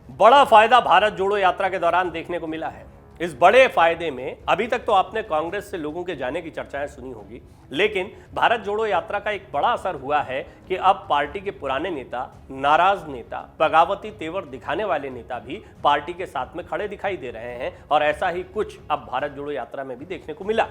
बड़ा फायदा भारत जोड़ो यात्रा के दौरान देखने को मिला है। इस बड़े फायदे में अभी तक तो आपने कांग्रेस से लोगों के जाने की चर्चाएं सुनी होगी, लेकिन भारत जोड़ो यात्रा का एक बड़ा असर हुआ है कि अब पार्टी के पुराने नेता, नाराज नेता, बगावती तेवर दिखाने वाले नेता भी पार्टी के साथ में खड़े दिखाई दे रहे हैं और ऐसा ही कुछ अब भारत जोड़ो यात्रा में भी देखने को मिला।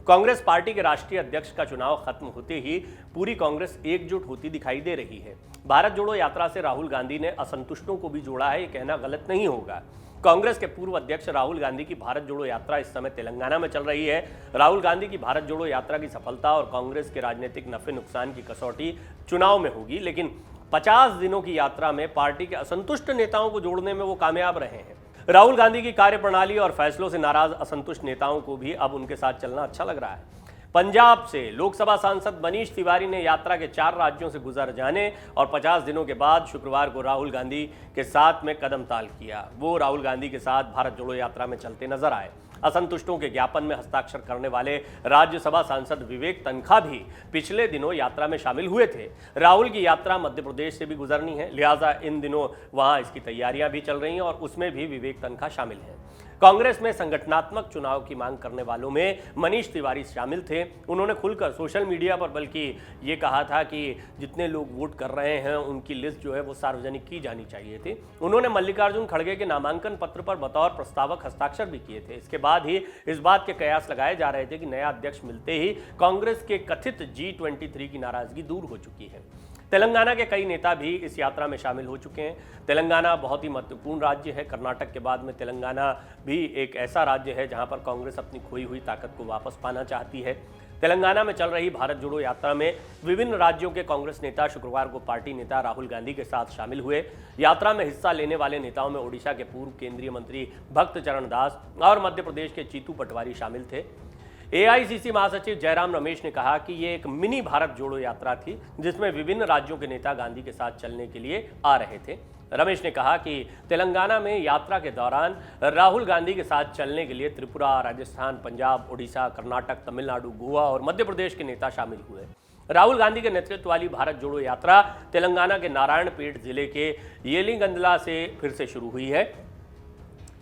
कांग्रेस पार्टी के राष्ट्रीय अध्यक्ष का चुनाव खत्म होते ही पूरी कांग्रेस एकजुट होती दिखाई दे रही है। भारत जोड़ो यात्रा से राहुल गांधी ने असंतुष्टों को भी जोड़ा है, ये कहना गलत नहीं होगा। कांग्रेस के पूर्व अध्यक्ष राहुल गांधी की भारत जोड़ो यात्रा इस समय तेलंगाना में चल रही है। राहुल गांधी की भारत जोड़ो यात्रा की सफलता और कांग्रेस के राजनीतिक नफे नुकसान की कसौटी चुनाव में होगी, लेकिन 50 दिनों की यात्रा में पार्टी के असंतुष्ट नेताओं को जोड़ने में वो कामयाब रहे हैं। राहुल गांधी की कार्यप्रणाली और फैसलों से नाराज असंतुष्ट नेताओं को भी अब उनके साथ चलना अच्छा लग रहा है। पंजाब से लोकसभा सांसद मनीष तिवारी ने यात्रा के 4 राज्यों से गुजर जाने और 50 दिनों के बाद शुक्रवार को राहुल गांधी के साथ में कदम ताल किया। वो राहुल गांधी के साथ भारत जोड़ो यात्रा में चलते नजर आए। असंतुष्टों के ज्ञापन में हस्ताक्षर करने वाले राज्यसभा सांसद विवेक तन्खा भी पिछले दिनों यात्रा में शामिल हुए थे। राहुल की यात्रा मध्य प्रदेश से भी गुजरनी है, लिहाजा इन दिनों वहां इसकी तैयारियां भी चल रही हैं और उसमें भी विवेक तन्खा शामिल हैं। कांग्रेस में संगठनात्मक चुनाव की मांग करने वालों में मनीष तिवारी शामिल थे। उन्होंने खुलकर सोशल मीडिया पर बल्कि ये कहा था कि जितने लोग वोट कर रहे हैं उनकी लिस्ट जो है वो सार्वजनिक की जानी चाहिए थी। उन्होंने मल्लिकार्जुन खड़गे के नामांकन पत्र पर बतौर प्रस्तावक हस्ताक्षर भी किए थे। इसके बाद ही इस बात के कयास लगाए जा रहे थे कि नया अध्यक्ष मिलते ही कांग्रेस के कथित G23 की नाराजगी दूर हो चुकी है। तेलंगाना के कई नेता भी इस यात्रा में शामिल हो चुके हैं। तेलंगाना बहुत ही महत्वपूर्ण राज्य है। कर्नाटक के बाद में तेलंगाना भी एक ऐसा राज्य है जहां पर कांग्रेस अपनी खोई हुई ताकत को वापस पाना चाहती है। तेलंगाना में चल रही भारत जोड़ो यात्रा में विभिन्न राज्यों के कांग्रेस नेता शुक्रवार को पार्टी नेता राहुल गांधी के साथ शामिल हुए। यात्रा में हिस्सा लेने वाले नेताओं में ओडिशा के पूर्व केंद्रीय मंत्री भक्त चरण दास और मध्य प्रदेश के चीतू पटवारी शामिल थे। एआईसीसी महासचिव जयराम रमेश ने कहा कि ये एक मिनी भारत जोड़ो यात्रा थी जिसमें विभिन्न राज्यों के नेता गांधी के साथ चलने के लिए आ रहे थे। रमेश ने कहा कि तेलंगाना में यात्रा के दौरान राहुल गांधी के साथ चलने के लिए त्रिपुरा, राजस्थान, पंजाब, ओडिशा, कर्नाटक, तमिलनाडु, गोवा और मध्य प्रदेश के नेता शामिल हुए। राहुल गांधी के नेतृत्व वाली भारत जोड़ो यात्रा तेलंगाना के नारायणपेट जिले के येलिंगंदला से फिर से शुरू हुई है।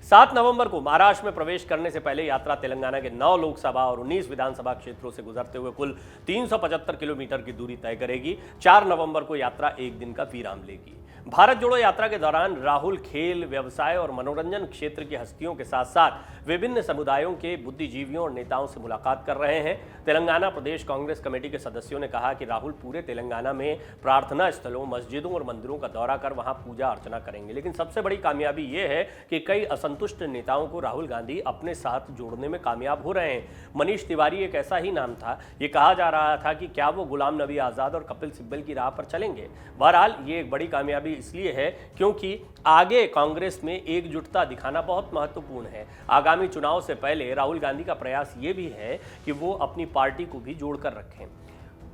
7 नवंबर को महाराष्ट्र में प्रवेश करने से पहले यात्रा तेलंगाना के 9 लोकसभा और 19 विधानसभा क्षेत्रों से गुजरते हुए कुल 375 किलोमीटर की दूरी तय करेगी। 4 नवंबर को यात्रा एक दिन का विराम लेगी। भारत जोड़ो यात्रा के दौरान राहुल खेल, व्यवसाय और मनोरंजन क्षेत्र की हस्तियों के साथ साथ विभिन्न समुदायों के बुद्धिजीवियों और नेताओं से मुलाकात कर रहे हैं। तेलंगाना प्रदेश कांग्रेस कमेटी के सदस्यों ने कहा कि राहुल पूरे तेलंगाना में प्रार्थना स्थलों, मस्जिदों और मंदिरों का दौरा कर वहां पूजा अर्चना करेंगे। लेकिन सबसे बड़ी कामयाबी यह है कि कई असंतुष्ट नेताओं को राहुल गांधी अपने साथ जोड़ने में कामयाब हो रहे हैं। मनीष तिवारी एक ऐसा ही नाम था। ये कहा जा रहा था कि क्या वो गुलाम नबी आजाद और कपिल सिब्बल की राह पर चलेंगे। बहरहाल ये एक बड़ी कामयाबी इसलिए है क्योंकि आगे कांग्रेस में एकजुटता दिखाना बहुत महत्वपूर्ण है। आगामी चुनाव से पहले राहुल गांधी का प्रयास ये भी है कि वो अपनी पार्टी को भी जोड़कर रखें।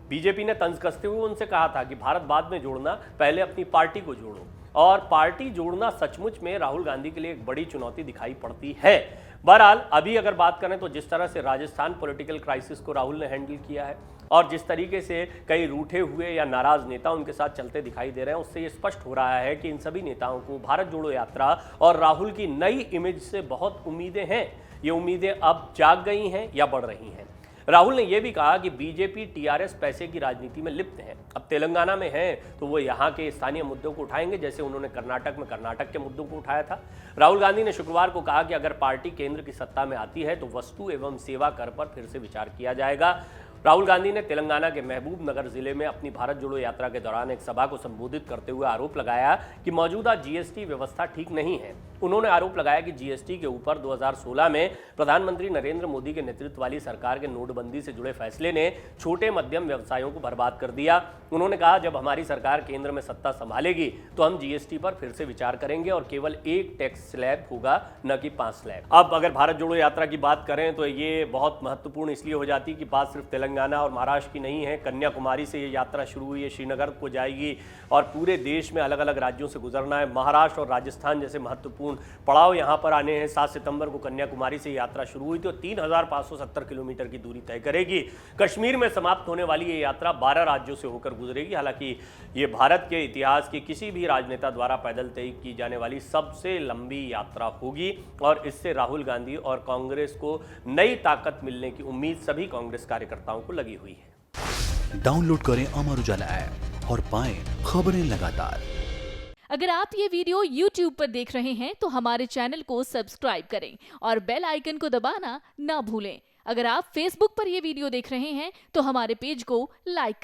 बीजेपी ने तंज कसते हुए उनसे कहा था कि भारत बाद में जोड़ना, पहले अपनी पार्टी को जोड़ो। और पार्टी जोड़ना सचमुच में राहुल गांधी के लिए एक बड़ी चुनौती दिखाई पड़ती है। बहरहाल अभी अगर बात करें तो जिस तरह से राजस्थान पॉलिटिकल क्राइसिस को राहुल ने हैंडल किया है और जिस तरीके से कई रूठे हुए या नाराज नेता उनके साथ चलते दिखाई दे रहे हैं, उससे ये स्पष्ट हो रहा है कि इन सभी नेताओं को भारत जोड़ो यात्रा और राहुल की नई इमेज से बहुत उम्मीदें हैं। ये उम्मीदें अब जाग गई हैं या बढ़ रही हैं। राहुल ने यह भी कहा कि बीजेपी टीआरएस पैसे की राजनीति में लिप्त है। अब तेलंगाना में है तो वो यहाँ के स्थानीय मुद्दों को उठाएंगे, जैसे उन्होंने कर्नाटक में कर्नाटक के मुद्दों को उठाया था। राहुल गांधी ने शुक्रवार को कहा कि अगर पार्टी केंद्र की सत्ता में आती है तो वस्तु एवं सेवा कर पर फिर से विचार किया जाएगा। राहुल गांधी ने तेलंगाना के महबूब नगर जिले में अपनी भारत जोड़ो यात्रा के दौरान एक सभा को संबोधित करते हुए आरोप लगाया कि मौजूदा जीएसटी व्यवस्था ठीक नहीं है। उन्होंने आरोप लगाया कि जीएसटी के ऊपर 2016 में प्रधानमंत्री नरेंद्र मोदी के नेतृत्व वाली सरकार के नोटबंदी से जुड़े फैसले ने छोटे मध्यम व्यवसायों को बर्बाद कर दिया। उन्होंने कहा, जब हमारी सरकार केंद्र में सत्ता संभालेगी तो हम जीएसटी पर फिर से विचार करेंगे और केवल एक टैक्स स्लैब होगा, न कि 5 स्लैब। अब अगर भारत जोड़ो यात्रा की बात करें तो ये बहुत महत्वपूर्ण इसलिए हो जाती है कि बात सिर्फ तेलंगाना और महाराष्ट्र की नहीं है। कन्याकुमारी से ये यात्रा शुरू हुई है, श्रीनगर को जाएगी और पूरे देश में अलग अलग राज्यों से गुजरना है। महाराष्ट्र और राजस्थान जैसे महत्वपूर्ण महत्वपूर्ण पड़ाव यहाँ पर आने हैं। 7 सितंबर को कन्याकुमारी से यात्रा शुरू हुई थी और 3,570 किलोमीटर की दूरी तय करेगी। कश्मीर में समाप्त होने वाली ये यात्रा 12 राज्यों से होकर गुजरेगी। हालांकि ये भारत के इतिहास के किसी भी राजनेता द्वारा पैदल तय की जाने वाली सबसे लंबी यात्रा होगी और इससे राहुल गांधी और कांग्रेस को नई ताकत मिलने की उम्मीद सभी कांग्रेस कार्यकर्ताओं को लगी हुई है। डाउनलोड करें अमर उजाला ऐप और पाएं खबरें लगातार। अगर आप ये वीडियो YouTube पर देख रहे हैं तो हमारे चैनल को सब्सक्राइब करें और बेल आइकन को दबाना ना भूलें। अगर आप Facebook पर ये वीडियो देख रहे हैं तो हमारे पेज को लाइक करें।